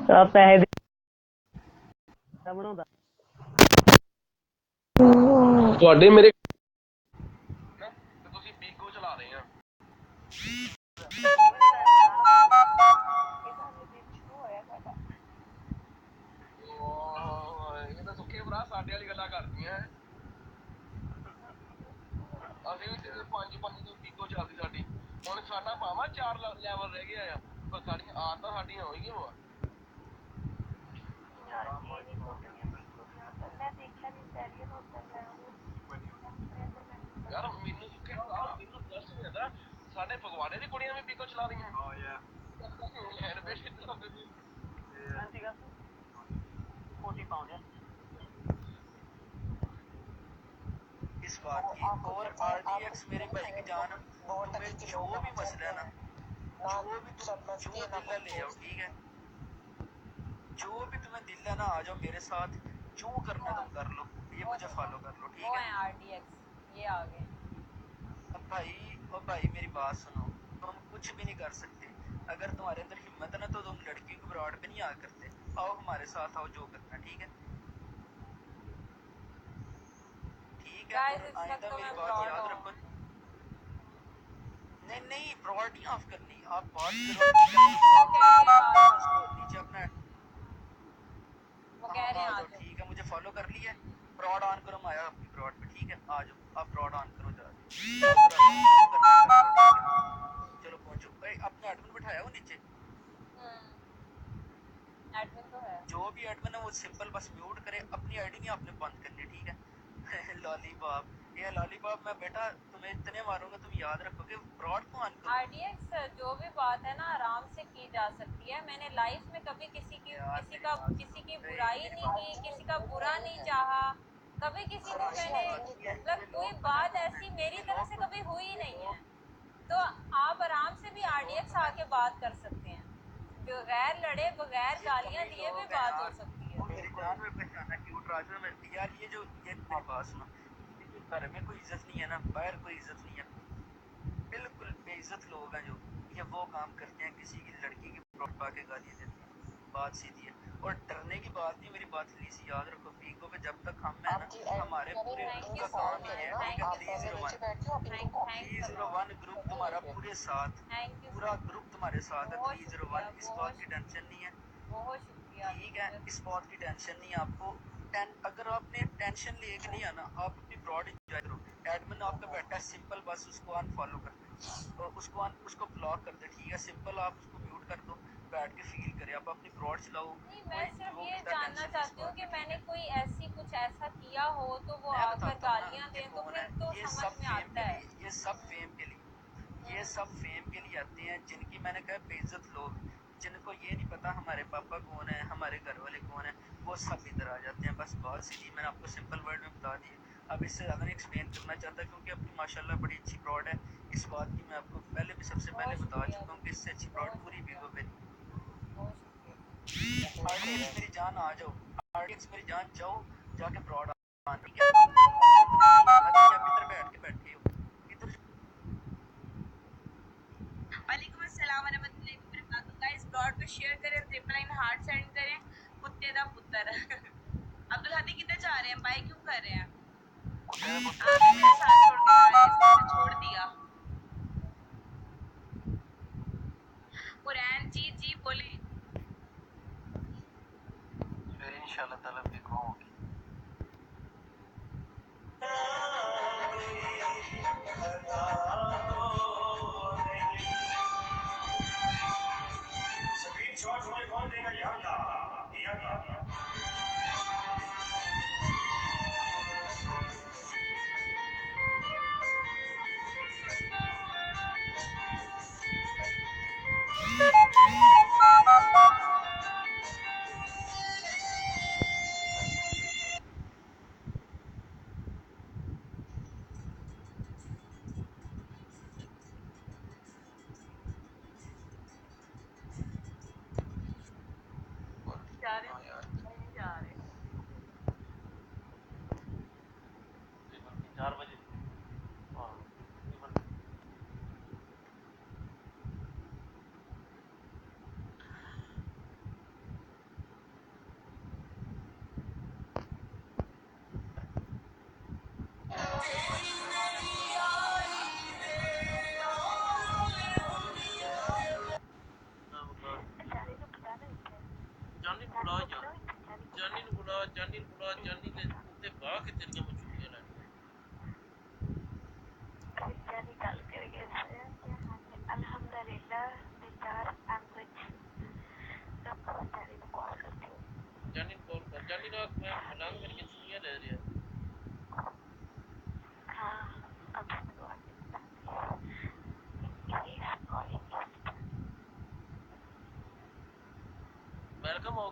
पैसे बनाਉਂਦਾ ਤੁਹਾਡੇ ਮੇਰੇ ਤੇ ਤੁਸੀਂ ਬੀਕੋ ਚਲਾ ਰਹੇ ਆ ਇਹ ਤਾਂ ਸੁੱਕੇ ਭਰਾ ਸਾਡੇ ਵਾਲੀ ਗੱਲਾਂ ਕਰਦੀਆਂ ਅਸੀਂ ਵੀ ਪੰਜ ਪੰਜ ਤੋਂ ਬੀਕੋ ਚੱਲਦੀ ਸਾਡੀ ਹੁਣ ਸਾਡਾ ਭਾਵਾਂ 4 ਲੈਵਲ ਰਹਿ ਗਿਆ ਆ ਪਰ ਸਾਡੀਆਂ ਆਦਤਾਂ ਸਾਡੀਆਂ ਹੋਈਆਂ ਵਾ ਯਾਰ ਮੈਨੂੰ ਸੁੱਕੇ ਮੈਨੂੰ ਦੱਸ ਹੁੰਦਾ ਸਾਡੇ ਫਗਵਾੜੇ ਦੀ ਕੁੜੀਆਂ ਵੀ ਬੀਕੋ ਚਲਾ ਰਹੀਆਂ इस बात की और आरडीएक्स मेरे भाई की जान तुम्हें जो भी मसला है ना जो भी तुम जो दिल ले आओ ठीक है जो भी तुम्हें दिल है ना आ जाओ मेरे साथ जो करना तुम कर लो ये मुझे फॉलो कर लो ठीक है आरडीएक्स ये आ गए अब भाई मेरी बात सुनो तुम कुछ भी नहीं कर सकते अगर तुम्हारे अंदर हिम्मत है ना तो तुम लड़की को ब्रॉड पे नहीं आ करते आओ हमारे साथ आओ जो करना ठीक है आइंदा मेरी बात याद रखो नहीं ब्रॉड नहीं ऑफ करनी आप बात करो नीचे अपना वो कह रहे हैं ठीक है मुझे फॉलो कर लिया ब्रॉड ऑन करो मैं आया अपनी ब्रॉड पे ठीक है आ जाओ आप ब्रॉड ऑन करो जरा चलो पहुंचो अपने एडमिन बिठाया हो नीचे एडमिन तो है जो भी एडमिन है वो सिंपल बस म्यूट करे अपनी आईडी नहीं आपने बंद करनी ठीक है लॉलीपॉप ये लॉलीपॉप मैं बेटा तुम्हें इतने मारूंगा तुम याद रखोगे ब्रॉड को ऑन करो आरडीएक्स जो भी बात है ना आराम से की जा सकती है मैंने लाइफ में कभी किसी की बुराई नहीं की किसी का बुरा नहीं चाहा कभी किसी को मैंने मतलब कोई बात ऐसी मेरी तरफ से कभी हुई नहीं है तो आप आराम से भी आरडीएक्स आके बात कर सकते हैं बगैर लड़े बगैर गालियां दिए भी बात हो सकती है मेरी जान में पहचाना क्यूट राजू में यार ये मेरी बात सुनो घर में कोई इज्जत नहीं है ना बाहर कोई इज्जत नहीं है बिल्कुल बेइज्जत लोग हैं जो ये वो काम करते हैं किसी की लड़की की प्लॉट पा के गाली देते हैं बात सीधी है और डरने की बात नहीं मेरी बात प्लीज याद रखो पीको पे जब तक हम है ना हमारे पूरे ग्रुप का काम ही है 301 ग्रुप तुम्हारा पूरे साथ पूरा ग्रुप तुम्हारे साथ है 301 इस बात की टेंशन नहीं है ठीक है इस बात की टेंशन नहीं है आपको अगर आपने टेंशन लेके नहीं आना आप अपनी ब्रॉड एंजॉय करो एडमिन आपका बैठा है सिंपल बस उसको अनफॉलो कर दे और उसको ब्लॉक कर दे ठीक है सिंपल आप उसको म्यूट कर दो बैठ के फील करे आप अपनी ब्रॉड चलाओ मैं सिर्फ ये जानना चाहती हूँ कि मैंने कोई कुछ ऐसा किया हो तो वो आकर गालियाँ दें तो फिर तो समझ में आता है ये सब फेम के लिए आते हैं जिनकी मैंने कहा बेइज्जत लोग जिनको ये नहीं पता हमारे पापा कौन है हमारे घर वाले कौन है वो सब इधर आ जाते हैं बस बहुत सीधी मैंने आपको सिंपल वर्ड में बता दी अब इससे ज़्यादा नहीं एक्सप्लेन करना चाहता क्योंकि अपनी माशाल्लाह बड़ी अच्छी ब्रॉड है इस बात की मैं आपको पहले भी सबसे पहले बता चुका हूँ कि इससे अच्छी ब्रॉड पूरी वीगो पे आरडीएक्स मेरी जान आ जाओ आरडीएक्स मेरी जान जाओ जाके ब्रॉड ऑन ठीक है इधर बैठ के बैठे हो इधर वालेकुम अस्सलाम वरहमतुल्लाहि वबरकातुहू गाइस ब्रॉड पे शेयर करें ट्रिपल लाइन हार्ट सेंड करें कुत्ते दा पुत्तर अब्दुल हदी किधर जा रहे हैं बाय क्यों कर रहे हैं आप मेरे साथ छोड़ के जा रहे हैं इसने छोड़ दिया कुरैन जी बोले फिर इंशाल्लाह ताला देखो होगी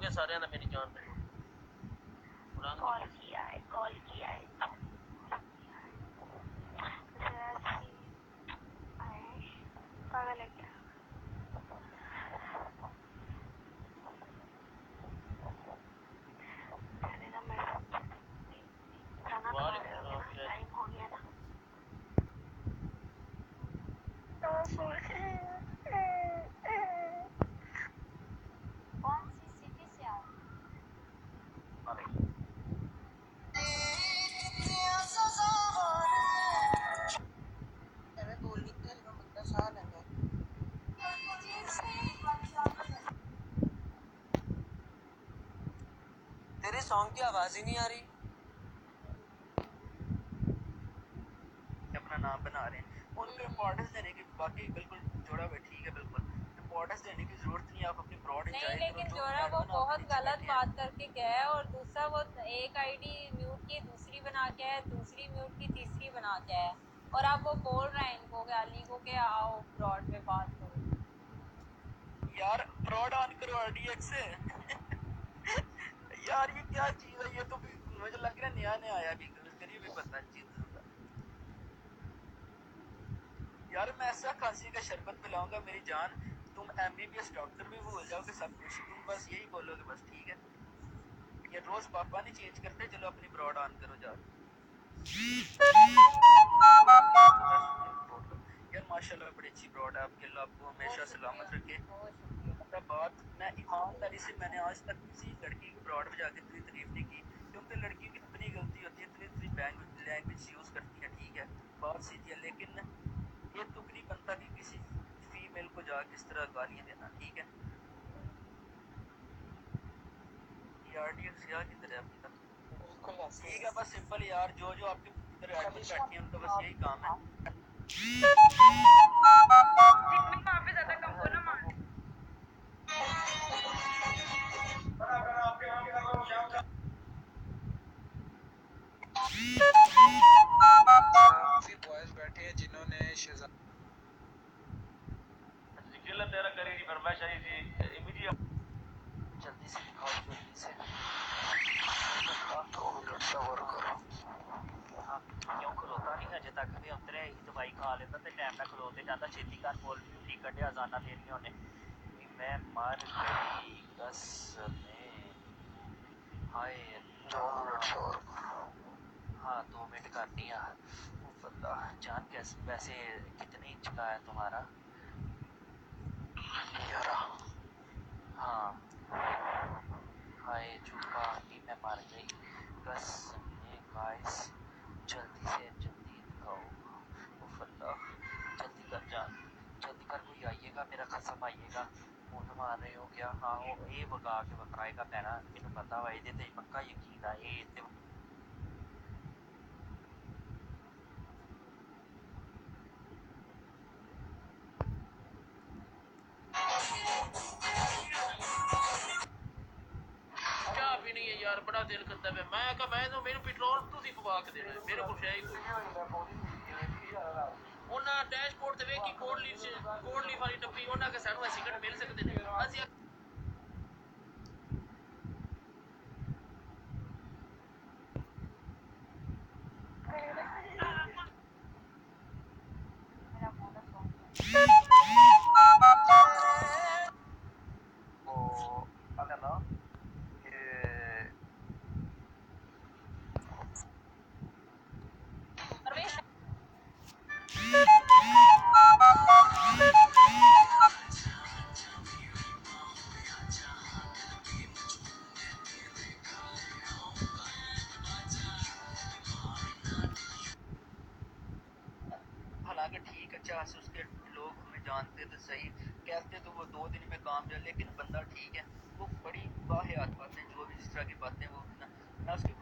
गया सारे ना मेरी जान पे कॉल किया है पागल है क्या? चलेगा मैं खाना खा रहे हो ना, टाइम हो गया ना। कौन सी सिटी से आओ? तेरे सॉन्ग की आवाज ही नहीं आ रही। अपना नाम बना रहे हैं उनको इम्पोर्टेंस देने की, बाकी बिल्कुल जोड़ा हुआ ठीक है, बिल्कुल इम्पोर्टेंस देने की जरूरत नहीं है। आप अपनी ब्रॉड नहीं, एंजॉय लेकिन करो। जोरा वो बहुत गलत बात करके गया है, और दूसरा वो एक आईडी म्यूट की दूसरी बना के है, दूसरी म्यूट की तीसरी बना के है, और अब वो बोल रहे हैं इनको गाली को के आओ ब्रॉड पे बात करो। यार ब्रॉड ऑन करो आरडीएक्स से। यार ये क्या चीज है, ये तो मुझे लग रहा है नया नया आया भी, करिए भी पता चीज। यार मैं ऐसा खांसी का शरबत पिलाऊंगा मेरी जान, तुम एमबीबीएस डॉक्टर भी भूल जाओगे सब कुछ, तुम बस यही बोलोगे बस, ठीक है। ये रोज पापा नहीं चेंज करते, चलो अपनी ब्रॉड ऑन करो जाओ। यार माशाल्लाह बड़ी अच्छी ब्रॉड है आपके, अल्लाह आपको हमेशा सलामत रखे। मतलब बात मैं ईमानदारी से, मैंने आज तक किसी लड़की की ब्रॉड में जाके इतनी तारीफ नहीं की, क्योंकि लड़की की इतनी गलती होती है, इतनी लैंग्वेज यूज करती है, ठीक है बात सीधी है, लेकिन ये तुक नहीं बनता कि किसी फीमेल को जाके इस तरह गालियां देना, ठीक है। आरडीएक्स यार किधर है आपकी तरफ, ठीक है बस सिंपल यार, जो जो आपके इधर एडमिन बैठी हैं उनका बस यही काम है। जितने वहाँ पे ज्यादा कम बोलो मार। काफी बॉयज बैठे हैं जिन्होंने शहजाद किल तेरा करेगी फरमाइश आई थी इमीडिएट। जल्दी से दिखाओ, जल्दी से। 2 मिनट सबर करो। हाँ क्यों खलोता नहीं अजे तक भी उतरे ही दवाई खा लेता ते टाइम ना खलोते जाता, छेती कर बोल ठीक कटे अजाना देनी होने। मैं मर गई कसमें, हाय 2 मिनट सबर करो। हाँ 2 मिनट करनी है। बंदा जान कैसे, वैसे कितने इंच का है तुम्हारा? 11। हाँ हाय चुका ही, मैं मर गई कसमें गाइस, जल्दी से जल्दी दिखाओ। अल्लाह जल्दी कर जान, जल्दी कर, कोई आइएगा मेरा कसम आइएगा। मुंह मार रहे हो क्या? हाँ वो ये बगा के बकराएगा पैना, मैंने पता वा ये ते पक्का यकीन है ये। ਚਾਹ ਪੀਣੀ ਹੈ ਯਾਰ, ਬੜਾ ਦਿਲ ਕਰਦਾ ਪਿਆ। ਮੈਂ ਕਿਹਾ ਮੈਂ ਤਾਂ ਮੈਨੂੰ ਪੈਟਰੋਲ ਤੁਸੀਂ ਪਵਾ ਕੇ ਦੇਣਾ, ਮੇਰੇ ਕੋਲ ਹੈ ਹੀ ਕੋਈ। ਉਹਨਾਂ ਡੈਸ਼ਬੋਰਡ ਤੇ ਵੇਖੀ ਕੋਡ ਲੀਫ ਵਾਲੀ ਡੱਬੀ, ਉਹਨਾਂ ਕੇ ਸਾਨੂੰ ਇਹ ਸਿਗਰਟ ਮਿਲ ਸਕਦੇ ਨੇ। ਅਸੀਂ मेरा मोना सॉन्ग वो अगर ना ये परवेश हालांकि ठीक अच्छा से उसके लोग हमें जानते तो सही, कहते तो वो 2 दिन में काम जाए, लेकिन बंदा ठीक है, वो बड़ी वाहियात बातें जो भी जिस तरह की बातें वो ना उसकी